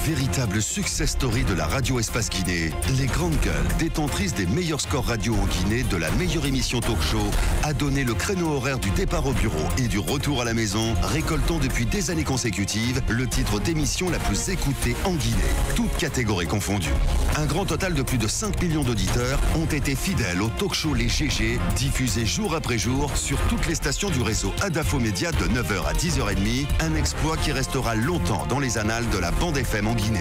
Véritable success story de la radio Espace Guinée, les Grandes Gueules, détentrices des meilleurs scores radio en Guinée, de la meilleure émission talk show, a donné le créneau horaire du départ au bureau et du retour à la maison, récoltant depuis des années consécutives le titre d'émission la plus écoutée en Guinée, toutes catégories confondues. Un grand total de plus de 5 millions d'auditeurs ont été fidèles au talk show Les GG, diffusé jour après jour sur toutes les stations du réseau Adafo Média de 9h à 10h30, un exploit qui restera longtemps dans les annales de la bande FM en Guinée.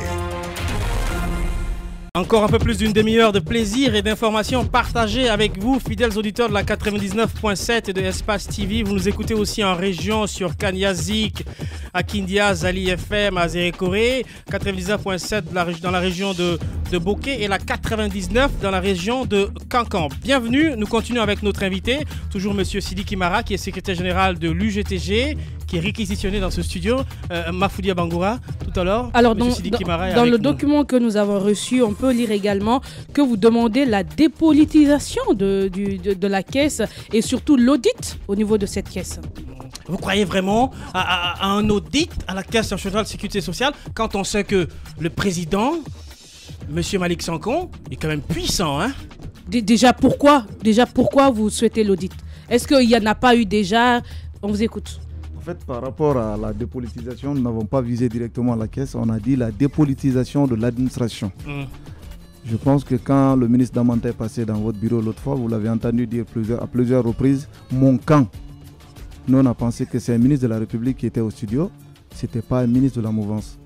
Encore un peu plus d'une demi-heure de plaisir et d'informations partagées avec vous, fidèles auditeurs de la 99.7 de Espace TV. Vous nous écoutez aussi en région sur Kanyazik, à Kindia, Zali FM, à Zérékoré, 99.7 dans la région de Bokeh et la 99 dans la région de Kankan. Bienvenue, nous continuons avec notre invité, toujours Monsieur Sidi Kimara, qui est secrétaire général de l'UGTG, qui est réquisitionné dans ce studio. Mafoudia Bangoura, tout à l'heure. Alors, dans le document que nous avons reçu, on peut lire également que vous demandez la dépolitisation de la caisse et surtout l'audit au niveau de cette caisse. Vous croyez vraiment à un audit à la Caisse nationale de sécurité sociale quand on sait que le président, M. Malik Sankon, est quand même puissant, hein? Déjà, pourquoi vous souhaitez l'audit? Est-ce qu'il n'y en a pas eu déjà? On vous écoute. En fait, par rapport à la dépolitisation, nous n'avons pas visé directement la caisse, on a dit la dépolitisation de l'administration. Je pense que quand le ministre Damanta est passé dans votre bureau l'autre fois, vous l'avez entendu dire à plusieurs reprises, mon camp. Nous, on a pensé que c'est un ministre de la République qui était au studio, ce n'était pas un ministre de la mouvance.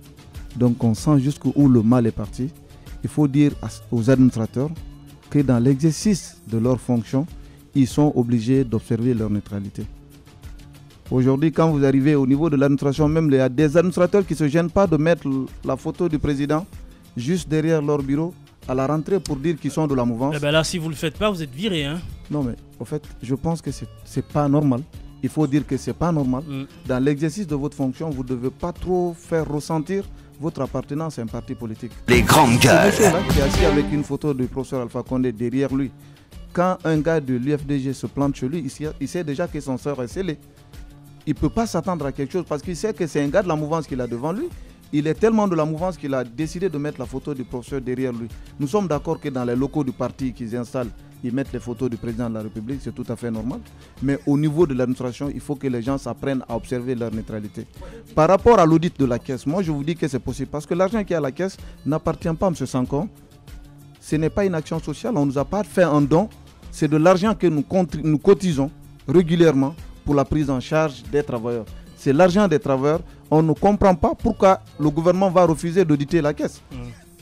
Donc on sent jusqu'où le mal est parti. Il faut dire aux administrateurs que dans l'exercice de leurs fonctions, ils sont obligés d'observer leur neutralité. Aujourd'hui, quand vous arrivez au niveau de l'administration, même il y a des administrateurs qui ne se gênent pas de mettre la photo du président juste derrière leur bureau à la rentrée pour dire qu'ils sont de la mouvance. Eh bien là, si vous ne le faites pas, vous êtes viré. Hein? Non, mais en fait, je pense que ce n'est pas normal. Il faut dire que ce n'est pas normal. Dans l'exercice de votre fonction, vous ne devez pas trop faire ressentir votre appartenance à un parti politique. Les Grandes Gueules. Ce monsieur-là qui est assis avec une photo du professeur Alpha Condé derrière lui, quand un gars de l'UFDG se plante chez lui, il sait déjà que son sort est scellé. Il ne peut pas s'attendre à quelque chose parce qu'il sait que c'est un gars de la mouvance qu'il a devant lui. Il est tellement de la mouvance qu'il a décidé de mettre la photo du professeur derrière lui. Nous sommes d'accord que dans les locaux du parti qu'ils installent, ils mettent les photos du président de la République, c'est tout à fait normal. Mais au niveau de l'administration, il faut que les gens s'apprennent à observer leur neutralité. Par rapport à l'audit de la caisse, moi je vous dis que c'est possible parce que l'argent qui est à la caisse n'appartient pas à M. Sankon. Ce n'est pas une action sociale, on ne nous a pas fait un don. C'est de l'argent que nous cotisons régulièrement pour la prise en charge des travailleurs. C'est l'argent des travailleurs. On ne comprend pas pourquoi le gouvernement va refuser d'auditer la caisse.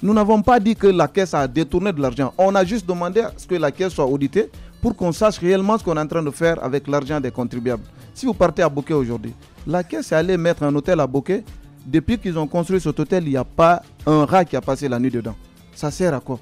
Nous n'avons pas dit que la caisse a détourné de l'argent. On a juste demandé à ce que la caisse soit auditée pour qu'on sache réellement ce qu'on est en train de faire avec l'argent des contribuables. Si vous partez à Bokeh aujourd'hui, la caisse est allée mettre un hôtel à Bokeh. Depuis qu'ils ont construit cet hôtel, il n'y a pas un rat qui a passé la nuit dedans. Ça sert à quoi?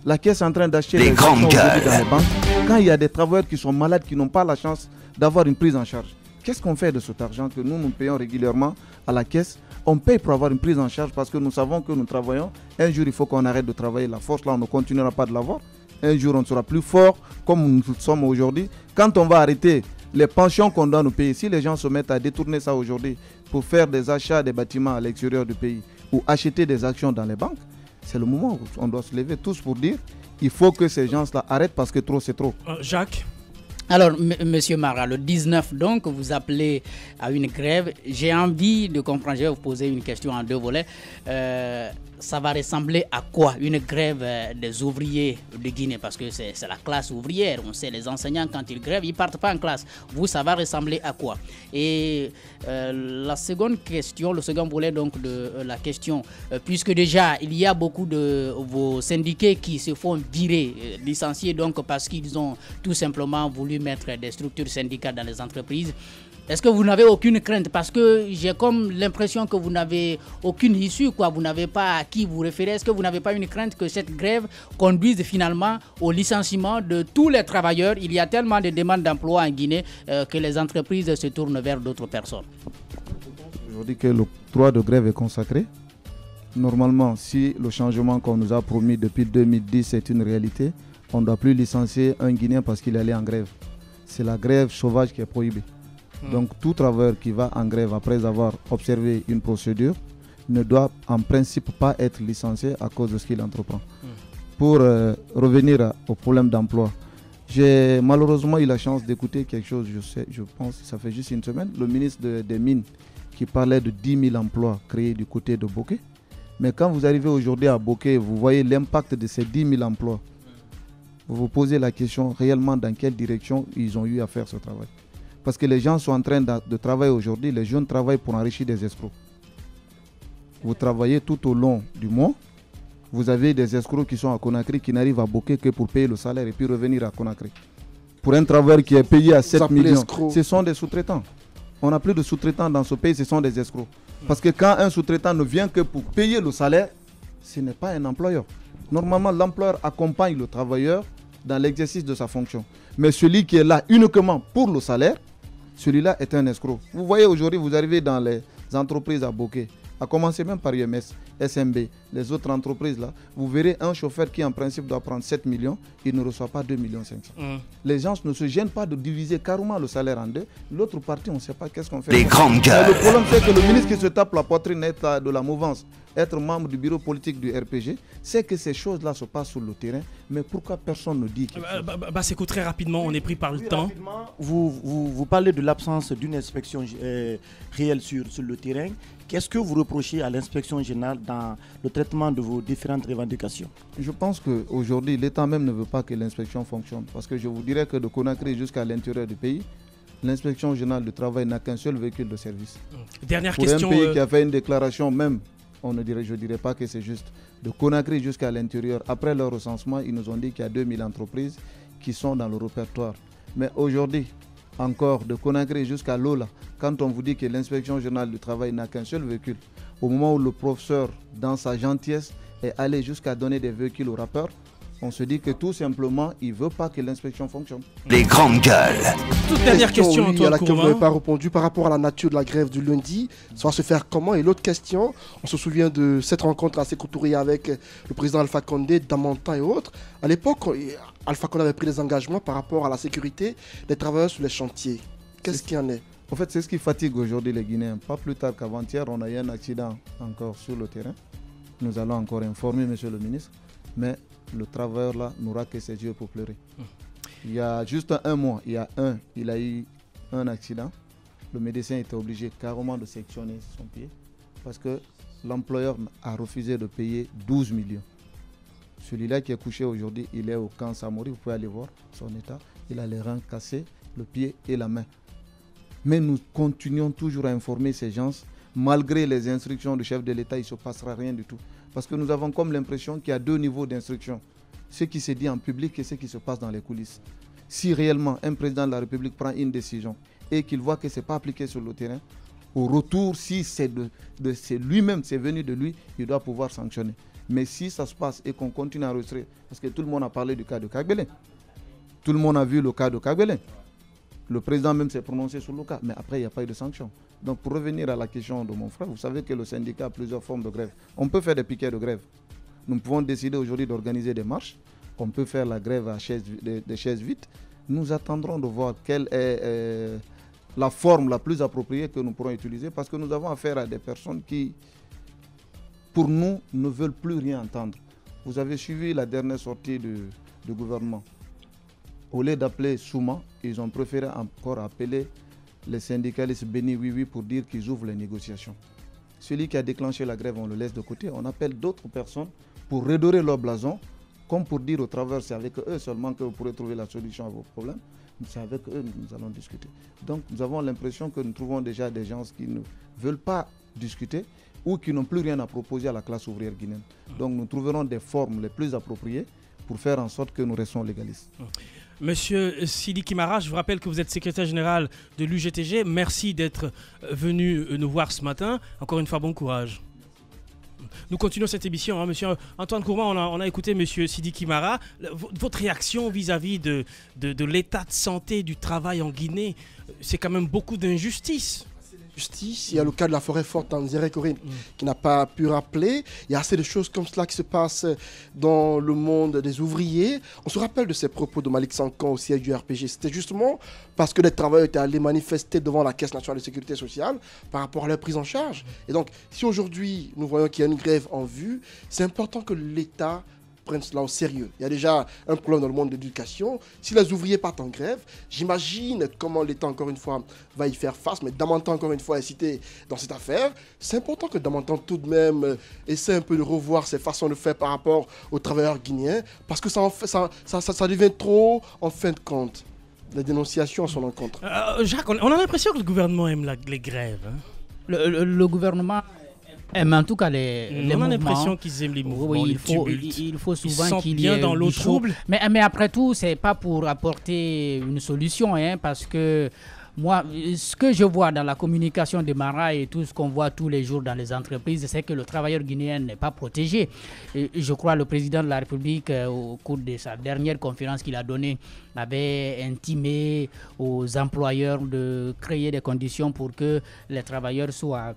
La caisse est en train d'acheter les actions aujourd'hui dans les banques. Quand il y a des travailleurs qui sont malades, qui n'ont pas la chance d'avoir une prise en charge, qu'est-ce qu'on fait de cet argent que nous payons régulièrement à la caisse? On paye pour avoir une prise en charge parce que nous savons que nous travaillons. Un jour, il faut qu'on arrête de travailler. La force, là, on ne continuera pas de l'avoir. Un jour, on sera plus fort comme nous sommes aujourd'hui. Quand on va arrêter les pensions qu'on doit nous payer, si les gens se mettent à détourner ça aujourd'hui pour faire des achats des bâtiments à l'extérieur du pays ou acheter des actions dans les banques, c'est le moment où on doit se lever tous pour dire il faut que ces gens-là arrêtent parce que trop, c'est trop. Jacques? Alors, Monsieur Mara, le 19, donc, vous appelez à une grève. J'ai envie de comprendre, je vais vous poser une question en deux volets. Ça va ressembler à quoi une grève des ouvriers de Guinée? Parce que c'est la classe ouvrière. On sait, les enseignants, quand ils grèvent, ils ne partent pas en classe. Vous, ça va ressembler à quoi? Et la seconde question, le second volet donc, de la question, puisque déjà, il y a beaucoup de vos syndiqués qui se font virer, licencier, donc, parce qu'ils ont tout simplement voulu mettre des structures syndicales dans les entreprises. Est-ce que vous n'avez aucune crainte? Parce que j'ai comme l'impression que vous n'avez aucune issue, quoi. Vous n'avez pas à qui vous référez. Est-ce que vous n'avez pas une crainte que cette grève conduise finalement au licenciement de tous les travailleurs? Il y a tellement de demandes d'emploi en Guinée que les entreprises se tournent vers d'autres personnes. Aujourd'hui que le droit de grève est consacré. Normalement, si le changement qu'on nous a promis depuis 2010 est une réalité, on ne doit plus licencier un Guinéen parce qu'il est allé en grève. C'est la grève sauvage qui est prohibée. Donc tout travailleur qui va en grève après avoir observé une procédure ne doit en principe pas être licencié à cause de ce qu'il entreprend. Pour revenir au problème d'emploi, j'ai malheureusement eu la chance d'écouter quelque chose, je pense que ça fait juste une semaine, le ministre des Mines qui parlait de 10 000 emplois créés du côté de Bokeh. Mais quand vous arrivez aujourd'hui à Bokeh, vous voyez l'impact de ces 10 000 emplois. Vous vous posez la question réellement dans quelle direction ils ont eu à faire ce travail. Parce que les gens sont en train de travailler aujourd'hui, les jeunes travaillent pour enrichir des escrocs. Vous travaillez tout au long du mois, vous avez des escrocs qui sont à Conakry qui n'arrivent à Bokeh que pour payer le salaire et puis revenir à Conakry. Pour un travailleur qui est payé à 7 millions, ce sont des sous-traitants. On n'a plus de sous-traitants dans ce pays, ce sont des escrocs. Parce que quand un sous-traitant ne vient que pour payer le salaire, ce n'est pas un employeur. Normalement, l'employeur accompagne le travailleur dans l'exercice de sa fonction. Mais celui qui est là uniquement pour le salaire, celui-là est un escroc. Vous voyez aujourd'hui, vous arrivez dans les entreprises à Bokeh, à commencer même par UMS, SMB, les autres entreprises là, vous verrez un chauffeur qui en principe doit prendre 7 millions, il ne reçoit pas 2,5 millions. Les gens ne se gênent pas de diviser carrément le salaire en deux. L'autre partie, on ne sait pas qu'est-ce qu'on fait. Les grandes gueules. Le problème, c'est que le ministre qui se tape la poitrine de la mouvance, être membre du bureau politique du RPG, c'est que ces choses-là se passent sur le terrain, mais pourquoi personne ne dit c'est très rapidement, on est pris par le temps. Vous parlez de l'absence d'une inspection réelle sur le terrain. Qu'est-ce que vous reprochez à l'inspection générale dans le traitement de vos différentes revendications? Je pense qu'aujourd'hui, l'État même ne veut pas que l'inspection fonctionne. Parce que je vous dirais que de Conakry jusqu'à l'intérieur du pays, l'inspection générale du travail n'a qu'un seul véhicule de service. Dernière Pour question. Un pays qui a fait une déclaration même, je ne dirais pas que c'est juste. De Conakry jusqu'à l'intérieur, après leur recensement, ils nous ont dit qu'il y a 2000 entreprises qui sont dans le répertoire. Mais aujourd'hui, encore de Conakry jusqu'à Lola, quand on vous dit que l'inspection générale du travail n'a qu'un seul véhicule, au moment où le professeur, dans sa gentillesse, est allé jusqu'à donner des véhicules aux rappeurs, on se dit que tout simplement, il ne veut pas que l'inspection fonctionne. Les grandes gueules. Toute dernière question, à laquelle vous n'avez pas répondu par rapport à la nature de la grève du lundi. Ça va se faire comment? Et l'autre question, on se souvient de cette rencontre assez Sékou avec le président Alpha Condé, Damantan et autres. À l'époque, Alpha Condé avait pris des engagements par rapport à la sécurité des travailleurs sur les chantiers. Qu'est-ce qu'il y en est? En fait, c'est ce qui fatigue aujourd'hui les Guinéens. Pas plus tard qu'avant-hier, on a eu un accident encore sur le terrain. Nous allons encore informer monsieur le ministre. Mais le travailleur là n'aura que ses yeux pour pleurer. Il y a juste un mois, il a eu un accident. Le médecin était obligé carrément de sectionner son pied parce que l'employeur a refusé de payer 12 millions. Celui-là qui est couché aujourd'hui, il est au camp Samori, vous pouvez aller voir son état. Il a les reins cassés, le pied et la main. Mais nous continuons toujours à informer ces gens. Malgré les instructions du chef de l'État, il ne se passera rien du tout. Parce que nous avons comme l'impression qu'il y a deux niveaux d'instruction. Ce qui se dit en public et ce qui se passe dans les coulisses. Si réellement un président de la République prend une décision et qu'il voit que ce n'est pas appliqué sur le terrain, au retour, si c'est lui-même, c'est venu de lui, il doit pouvoir sanctionner. Mais si ça se passe et qu'on continue à enregistrer, parce que tout le monde a parlé du cas de Kagbele, tout le monde a vu le cas de Kagbele, le président même s'est prononcé sur le cas, mais après il n'y a pas eu de sanction. Donc pour revenir à la question de mon frère, vous savez que le syndicat a plusieurs formes de grève. On peut faire des piquets de grève. Nous pouvons décider aujourd'hui d'organiser des marches. On peut faire la grève à des chaises vides. Nous attendrons de voir quelle est la forme la plus appropriée que nous pourrons utiliser parce que nous avons affaire à des personnes qui, pour nous, ne veulent plus rien entendre. Vous avez suivi la dernière sortie du gouvernement. Au lieu d'appeler Souma, ils ont préféré encore appeler les syndicalistes bénis oui pour dire qu'ils ouvrent les négociations. Celui qui a déclenché la grève, on le laisse de côté. On appelle d'autres personnes pour redorer leur blason, comme pour dire au travers, c'est avec eux seulement que vous pourrez trouver la solution à vos problèmes. C'est avec eux que nous allons discuter. Donc nous avons l'impression que nous trouvons déjà des gens qui ne veulent pas discuter ou qui n'ont plus rien à proposer à la classe ouvrière guinéenne. Donc nous trouverons des formes les plus appropriées pour faire en sorte que nous restons légalistes. Monsieur Sidi Kimara, je vous rappelle que vous êtes secrétaire général de l'UGTG. Merci d'être venu nous voir ce matin. Encore une fois, bon courage. Nous continuons cette émission. Monsieur Antoine Kourma, on a écouté monsieur Sidi Kimara. Votre réaction vis-à-vis de l'état de santé du travail en Guinée, c'est quand même beaucoup d'injustice. justice, il y a le cas de la forêt forte en Zérékorine qui n'a pas pu rappeler. Il y a assez de choses comme cela qui se passent dans le monde des ouvriers. On se rappelle de ces propos de Malick Sankan au siège du RPG. C'était justement parce que les travailleurs étaient allés manifester devant la Caisse nationale de sécurité sociale par rapport à leur prise en charge. Et donc, si aujourd'hui nous voyons qu'il y a une grève en vue, c'est important que l'État prennent cela au sérieux. Il y a déjà un problème dans le monde de l'éducation. Si les ouvriers partent en grève, j'imagine comment l'État, encore une fois, va y faire face. Mais Damantan, encore une fois, est cité dans cette affaire. C'est important que Damantan, tout de même, essaie un peu de revoir ses façons de faire par rapport aux travailleurs guinéens. Parce que ça devient trop, en fin de compte. Les dénonciations à son encontre. Jacques, on a l'impression que le gouvernement aime les grèves. Hein? Le gouvernement... Mais en tout cas, les on mouvements, a l'impression qu'ils aiment les mouvements, oui, les il faut souvent qu'il y ait dans l'eau trouble. Mais après tout, c'est pas pour apporter une solution, hein, parce que moi, ce que je vois dans la communication de Mara et tout ce qu'on voit tous les jours dans les entreprises, c'est que le travailleur guinéen n'est pas protégé. Et je crois que le président de la République, au cours de sa dernière conférence qu'il a donnée, avait intimé aux employeurs de créer des conditions pour que les travailleurs soient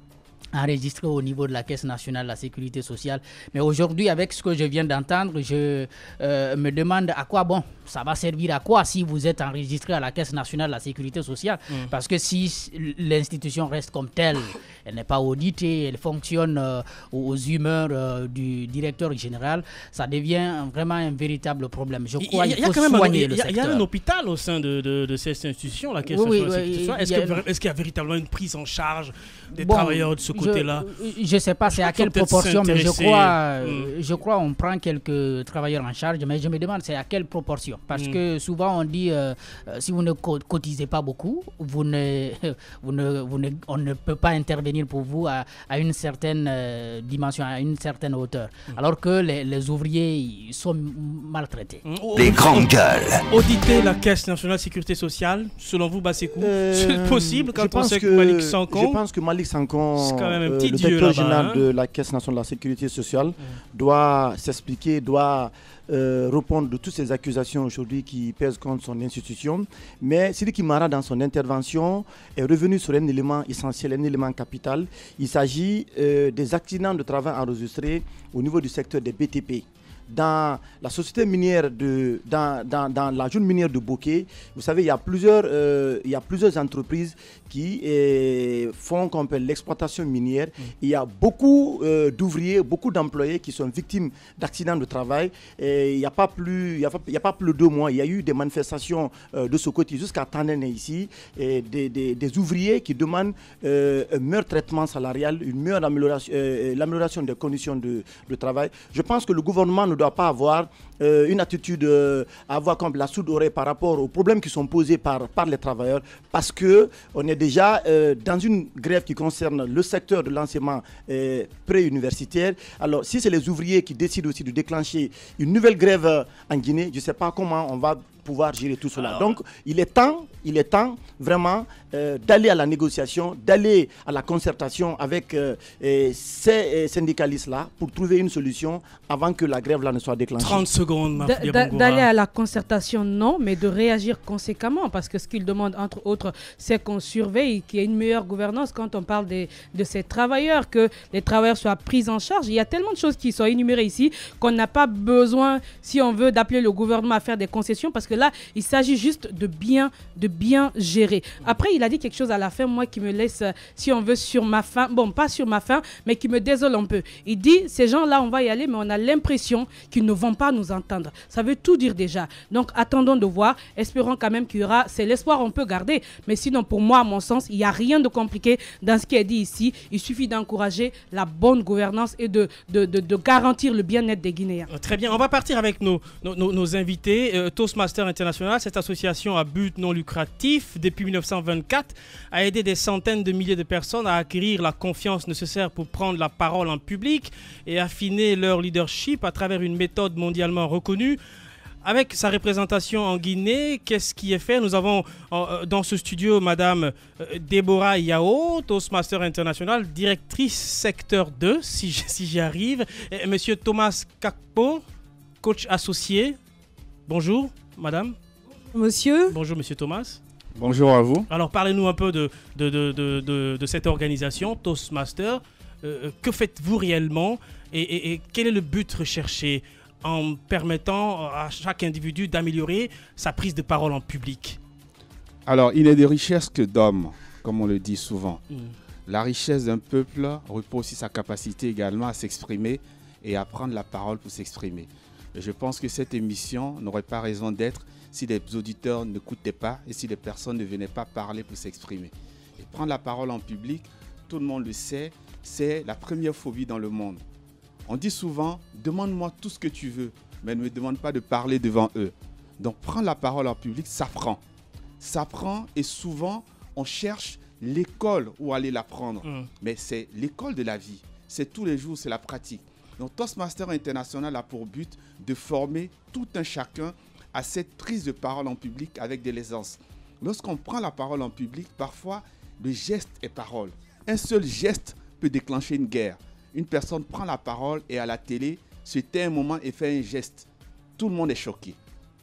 enregistré au niveau de la Caisse nationale de la sécurité sociale. Mais aujourd'hui, avec ce que je viens d'entendre, je me demande à quoi bon, ça va servir à quoi si vous êtes enregistré à la Caisse nationale de la sécurité sociale. Parce que si l'institution reste comme telle, elle n'est pas auditée, elle fonctionne aux humeurs du directeur général, ça devient vraiment un véritable problème. Je crois qu'il faut soigner le secteur. Il y a un hôpital au sein de cette institution, la Caisse nationale de la sécurité sociale. Est-ce qu'il y a véritablement une prise en charge des travailleurs de ce côté-là? Je ne sais pas c'est à quelle proportion, mais je crois on prend quelques travailleurs en charge, mais je me demande c'est à quelle proportion. Parce que souvent on dit si vous ne cotisez pas beaucoup, on ne peut pas intervenir pour vous à une certaine dimension, à une certaine hauteur. Alors que les ouvriers sont maltraités. Les grandes gueules. Auditer la Caisse nationale de sécurité sociale, selon vous, Bassekou, c'est possible quand on sait que Malick Sankan... Je pense que Malick Sankan, le directeur général de la Caisse nationale de la sécurité sociale, doit s'expliquer, doit répondre de toutes ces accusations aujourd'hui qui pèsent contre son institution. Mais Sidiki Mara, dans son intervention, est revenu sur un élément essentiel, un élément capital. Il s'agit des accidents de travail enregistrés au niveau du secteur des BTP. Dans la société minière dans la zone minière de Bokeh, vous savez, il y a plusieurs entreprises qui font l'exploitation minière. Il y a beaucoup d'ouvriers, beaucoup d'employés qui sont victimes d'accidents de travail. Et il n'y a pas plus de 2 mois, il y a eu des manifestations de ce côté jusqu'à Tannen ici, et des ouvriers qui demandent un meilleur traitement salarial, une meilleure l'amélioration des conditions de travail. Je pense que le gouvernement ne doit pas avoir une attitude à avoir comme la sourde oreille par rapport aux problèmes qui sont posés par les travailleurs, parce qu'on est déjà dans une grève qui concerne le secteur de l'enseignement pré-universitaire. Alors si c'est les ouvriers qui décident aussi de déclencher une nouvelle grève en Guinée, je ne sais pas comment on va pouvoir gérer tout cela. Alors, donc il est temps vraiment d'aller à la négociation, d'aller à la concertation avec ces syndicalistes-là pour trouver une solution avant que la grève là ne soit déclenchée. 30 secondes, d'aller à la concertation, non, mais de réagir conséquemment, parce que ce qu'ils demandent, entre autres, c'est qu'on surveille, qu'il y ait une meilleure gouvernance quand on parle de ces travailleurs, que les travailleurs soient pris en charge. Il y a tellement de choses qui sont énumérées ici qu'on n'a pas besoin, si on veut, d'appeler le gouvernement à faire des concessions, parce que là, il s'agit juste de bien gérer. Après, il a dit quelque chose à la fin, moi, qui me laisse, si on veut, sur ma faim. Bon, pas sur ma faim, mais qui me désole un peu. Il dit, ces gens-là, on va y aller, mais on a l'impression qu'ils ne vont pas nous entendre. Ça veut tout dire déjà. Donc, attendons de voir. Espérons quand même qu'il y aura... C'est l'espoir on peut garder. Mais sinon, pour moi, à mon sens, il n'y a rien de compliqué dans ce qui est dit ici. Il suffit d'encourager la bonne gouvernance et de garantir le bien-être des Guinéens. Très bien. On va partir avec nos invités. Toastmaster International, cette association à but non lucratif, depuis 1924, a aidé des centaines de milliers de personnes à acquérir la confiance nécessaire pour prendre la parole en public et affiner leur leadership à travers une méthode mondialement reconnue. Avec sa représentation en Guinée, qu'est-ce qui est fait? Nous avons dans ce studio Madame Déborah Yao, Toastmaster International, directrice secteur 2, si j'y arrive, et Monsieur Thomas Kakpo, coach associé. Bonjour, Madame. Monsieur. Bonjour, Monsieur Thomas. Bonjour à vous. Alors, parlez-nous un peu de cette organisation, Toastmasters. Que faites-vous réellement et quel est le but recherché en permettant à chaque individu d'améliorer sa prise de parole en public? Alors, il n'est de richesse que d'hommes, comme on le dit souvent. La richesse d'un peuple repose sur sa capacité également à s'exprimer et à prendre la parole pour s'exprimer. Et je pense que cette émission n'aurait pas raison d'être si les auditeurs n'écoutaient pas et si les personnes ne venaient pas parler pour s'exprimer. Et prendre la parole en public, tout le monde le sait, c'est la première phobie dans le monde. On dit souvent, demande-moi tout ce que tu veux, mais ne me demande pas de parler devant eux. Donc prendre la parole en public, ça prend. Ça prend et souvent, on cherche l'école où aller l'apprendre. Mais c'est l'école de la vie. C'est tous les jours, c'est la pratique. Donc Toastmasters International a pour but de former tout un chacun à cette prise de parole en public avec de l'aisance. Lorsqu'on prend la parole en public, parfois, le geste est parole. Un seul geste peut déclencher une guerre. Une personne prend la parole et à la télé, se tait un moment et fait un geste. Tout le monde est choqué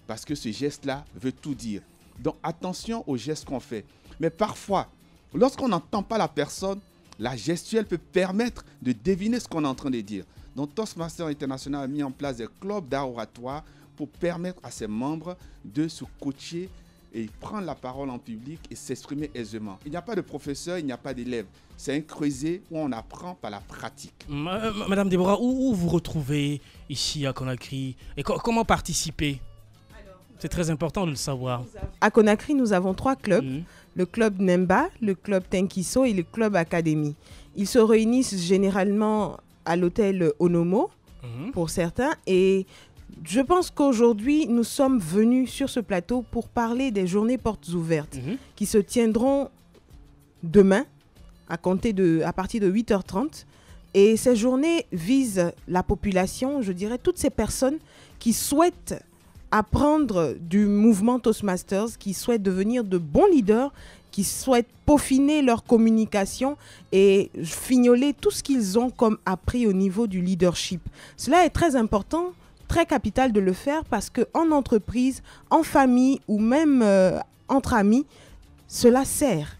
parce que ce geste-là veut tout dire. Donc attention aux gestes qu'on fait. Mais parfois, lorsqu'on n'entend pas la personne, la gestuelle peut permettre de deviner ce qu'on est en train de dire. Donc Toastmasters International a mis en place des clubs d'art oratoire pour permettre à ses membres de se coacher et prendre la parole en public et s'exprimer aisément. Il n'y a pas de professeur, il n'y a pas d'élève. C'est un creuset où on apprend par la pratique. Madame Déborah, où vous retrouvez ici à Conakry et comment participer? C'est très important de le savoir. À Conakry, nous avons 3 clubs. Le club Nemba, le club Tenkiso et le club Académie. Ils se réunissent généralement à l'hôtel Onomo, pour certains. Et je pense qu'aujourd'hui, nous sommes venus sur ce plateau pour parler des journées portes ouvertes qui se tiendront demain à partir de 8h30. Et ces journées visent la population, je dirais, toutes ces personnes qui souhaitent apprendre du mouvement Toastmasters, qui souhaitent devenir de bons leaders, qui souhaitent peaufiner leur communication et fignoler tout ce qu'ils ont comme appris au niveau du leadership. Cela est très important, très capital de le faire parce qu'en entreprise, en famille ou même entre amis, cela sert.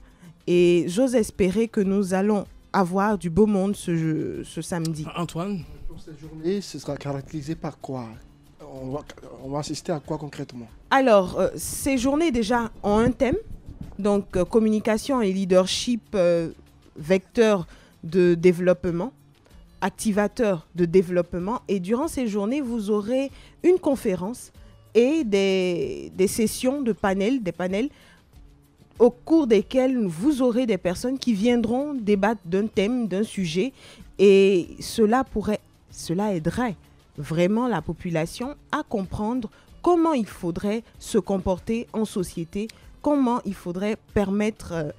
Et j'ose espérer que nous allons avoir du beau monde ce samedi. Antoine? Pour cette journée, ce sera caractérisé par quoi? On va assister à quoi concrètement? Alors, ces journées déjà ont un thème. Donc, communication et leadership, vecteur de développement, activateur de développement. Et durant ces journées, vous aurez une conférence et des sessions de panels, des panels au cours desquels vous aurez des personnes qui viendront débattre d'un thème, d'un sujet. Et cela aiderait vraiment la population à comprendre comment il faudrait se comporter en société, comment il faudrait permettre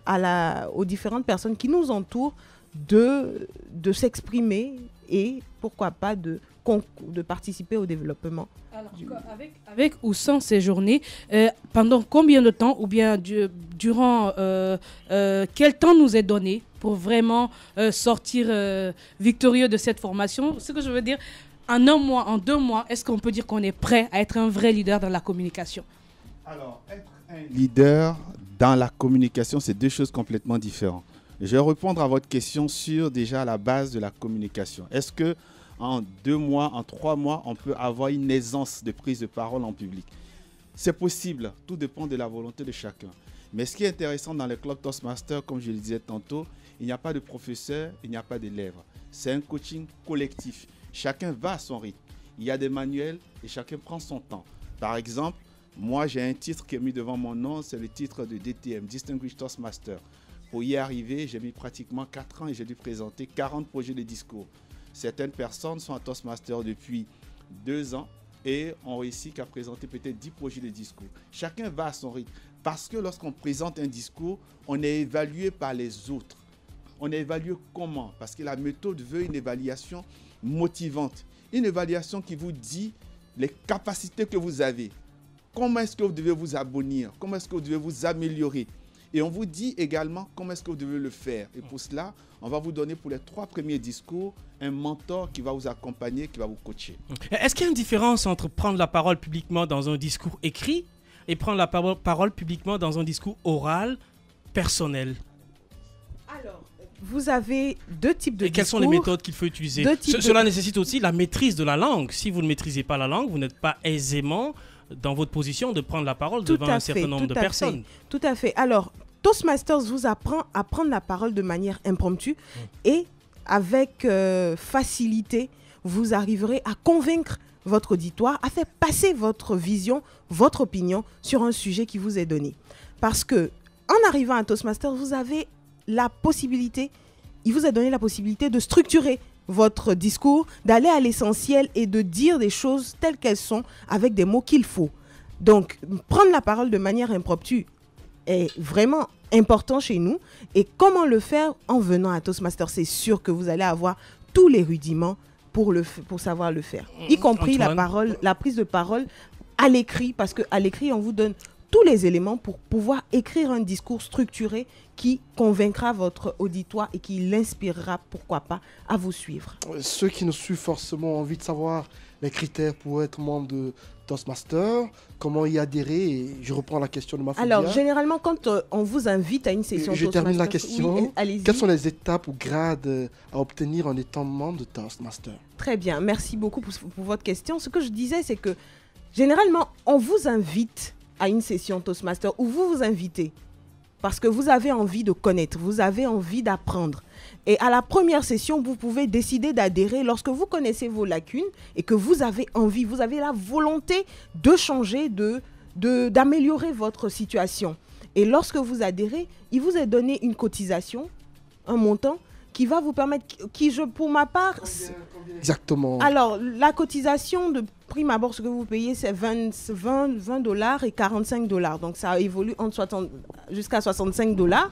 aux différentes personnes qui nous entourent de s'exprimer et pourquoi pas de participer au développement. Alors, avec ou sans ces journées, pendant combien de temps ou bien durant quel temps nous est donné pour vraiment sortir victorieux de cette formation? Ce que je veux dire, en 1 mois, en 2 mois, est-ce qu'on peut dire qu'on est prêt à être un vrai leader dans la communication? Alors, être un leader dans la communication, c'est 2 choses complètement différentes. Je vais répondre à votre question sur déjà la base de la communication. Est-ce que en 2 mois, en 3 mois, on peut avoir une aisance de prise de parole en public? C'est possible, tout dépend de la volonté de chacun. Mais ce qui est intéressant dans le club Toastmasters, comme je le disais tantôt, il n'y a pas de professeur, il n'y a pas d'élève. C'est un coaching collectif. Chacun va à son rythme. Il y a des manuels et chacun prend son temps. Par exemple, moi j'ai un titre qui est mis devant mon nom, c'est le titre de DTM, Distinguished Toastmaster. Pour y arriver, j'ai mis pratiquement 4 ans et j'ai dû présenter 40 projets de discours. Certaines personnes sont à Toastmasters depuis 2 ans et ont réussi qu'à présenter peut-être 10 projets de discours. Chacun va à son rythme. Parce que lorsqu'on présente un discours, on est évalué par les autres. On est évalué comment? Parce que la méthode veut une évaluation motivante. Une évaluation qui vous dit les capacités que vous avez. Comment est-ce que vous devez vous abonner? Comment est-ce que vous devez vous améliorer? Et on vous dit également comment est-ce que vous devez le faire. Et pour cela, on va vous donner pour les 3 premiers discours un mentor qui va vous accompagner, qui va vous coacher. Est-ce qu'il y a une différence entre prendre la parole publiquement dans un discours écrit et prendre la parole publiquement dans un discours oral personnel? Alors, vous avez deux types de discours. Et quelles sont les méthodes qu'il faut utiliser? Cela nécessite aussi la maîtrise de la langue. Si vous ne maîtrisez pas la langue, vous n'êtes pas aisément dans votre position de prendre la parole devant un certain nombre de personnes. Tout à fait. Alors, Toastmasters vous apprend à prendre la parole de manière impromptue et avec facilité, vous arriverez à convaincre votre auditoire, à faire passer votre vision, votre opinion sur un sujet qui vous est donné. Parce que en arrivant à Toastmasters, vous avez la possibilité, il vous a donné la possibilité de structurer votre discours, d'aller à l'essentiel et de dire des choses telles qu'elles sont avec des mots qu'il faut. Donc, prendre la parole de manière impromptue est vraiment important chez nous. Et comment le faire en venant à Toastmasters? C'est sûr que vous allez avoir tous les rudiments pour savoir le faire, y compris la prise de parole à l'écrit, parce qu'à l'écrit, on vous donne tous les éléments pour pouvoir écrire un discours structuré qui convaincra votre auditoire et qui l'inspirera, pourquoi pas, à vous suivre. Ceux qui nous suivent forcément ont envie de savoir les critères pour être membre de Toastmasters, comment y adhérer, et je reprends la question de ma fille. Alors, généralement, quand on vous invite à une session je termine la question. Oui, allez-y. Quelles sont les étapes ou grades à obtenir en étant membre de Toastmasters? Très bien, merci beaucoup pour votre question. Ce que je disais, c'est que généralement, on vous invite à une session Toastmasters où vous vous invitez parce que vous avez envie de connaître, vous avez envie d'apprendre. Et à la première session, vous pouvez décider d'adhérer lorsque vous connaissez vos lacunes et que vous avez envie, vous avez la volonté de changer, d'améliorer votre situation. Et lorsque vous adhérez, il vous est donné une cotisation, un montant qui va vous permettre, pour ma part... Exactement. Alors, la cotisation de prime abord, ce que vous payez, c'est $20 et $45. Donc, ça évolue jusqu'à $65.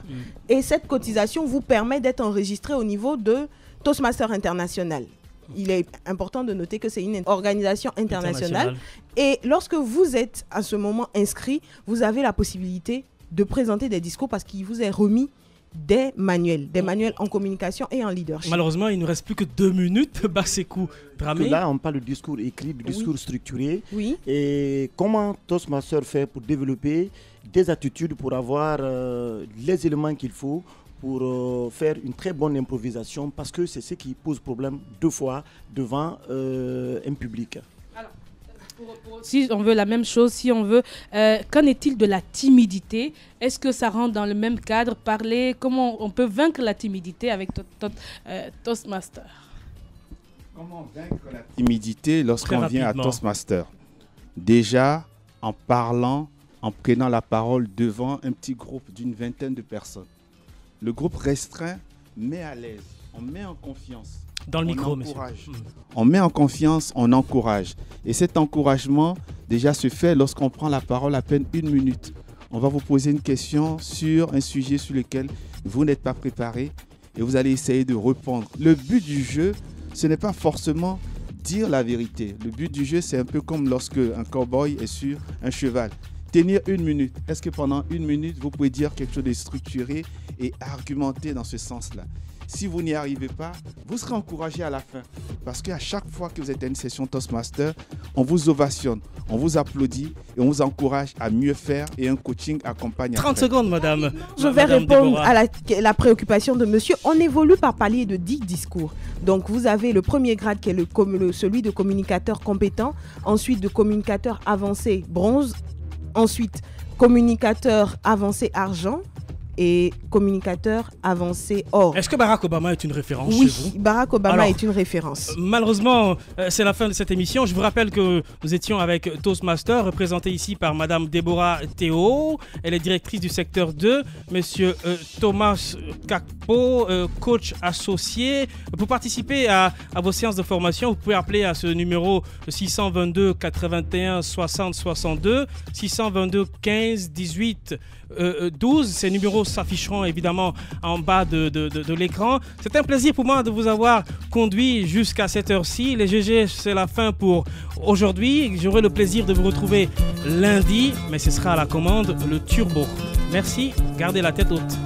Et cette cotisation vous permet d'être enregistré au niveau de Toastmasters International. Il est important de noter que c'est une organisation internationale. Et lorsque vous êtes à ce moment inscrit, vous avez la possibilité de présenter des discours parce qu'il vous est remis des manuels en communication et en leadership. Malheureusement, il ne nous reste plus que 2 minutes. Basekou Dramé. Là, on parle de discours écrit, de discours structuré. Oui. Et comment Toastmasters fait pour développer des attitudes, pour avoir les éléments qu'il faut pour faire une très bonne improvisation, parce que c'est ce qui pose problème 2 fois devant un public. Si on veut la même chose, si on veut, qu'en est-il de la timidité? Est-ce que ça rentre dans le même cadre? Parler, comment on peut vaincre la timidité avec Toastmasters? Comment vaincre la timidité lorsqu'on vient à Toastmasters? Déjà, en parlant, en prenant la parole devant un petit groupe d'une 20aine de personnes. Le groupe restreint met à l'aise, on met en confiance. Dans le micro, monsieur. On met en confiance, on encourage. Et cet encouragement, déjà, se fait lorsqu'on prend la parole à peine 1 minute. On va vous poser une question sur un sujet sur lequel vous n'êtes pas préparé et vous allez essayer de répondre. Le but du jeu, ce n'est pas forcément dire la vérité. Le but du jeu, c'est un peu comme lorsque un cow-boy est sur un cheval. Tenir 1 minute. Est-ce que pendant 1 minute, vous pouvez dire quelque chose de structuré et argumenté dans ce sens-là? Si vous n'y arrivez pas, vous serez encouragé à la fin. Parce qu'à chaque fois que vous êtes à une session Toastmasters, on vous ovationne, on vous applaudit et on vous encourage à mieux faire et un coaching accompagne. 30 secondes, madame. Je vais répondre à la préoccupation de monsieur. On évolue par palier de 10 discours. Donc, vous avez le premier grade qui est celui de communicateur compétent, ensuite de communicateur avancé bronze, ensuite communicateur avancé argent, et communicateur avancé or. Est-ce que Barack Obama est une référence chez vous? Oui, Barack Obama est une référence. Malheureusement, c'est la fin de cette émission. Je vous rappelle que nous étions avec Toastmasters, représenté ici par Madame Déborah Théo. Elle est directrice du secteur 2. Monsieur Thomas Kakpo, coach associé. Pour participer à vos séances de formation, vous pouvez appeler à ce numéro 622 81 60 62, 622 15 18 12. Ces numéros s'afficheront évidemment en bas de l'écran. C'est un plaisir pour moi de vous avoir conduit jusqu'à cette heure-ci. Les GG, c'est la fin pour aujourd'hui. J'aurai le plaisir de vous retrouver lundi, mais ce sera à la commande le turbo. Merci, gardez la tête haute.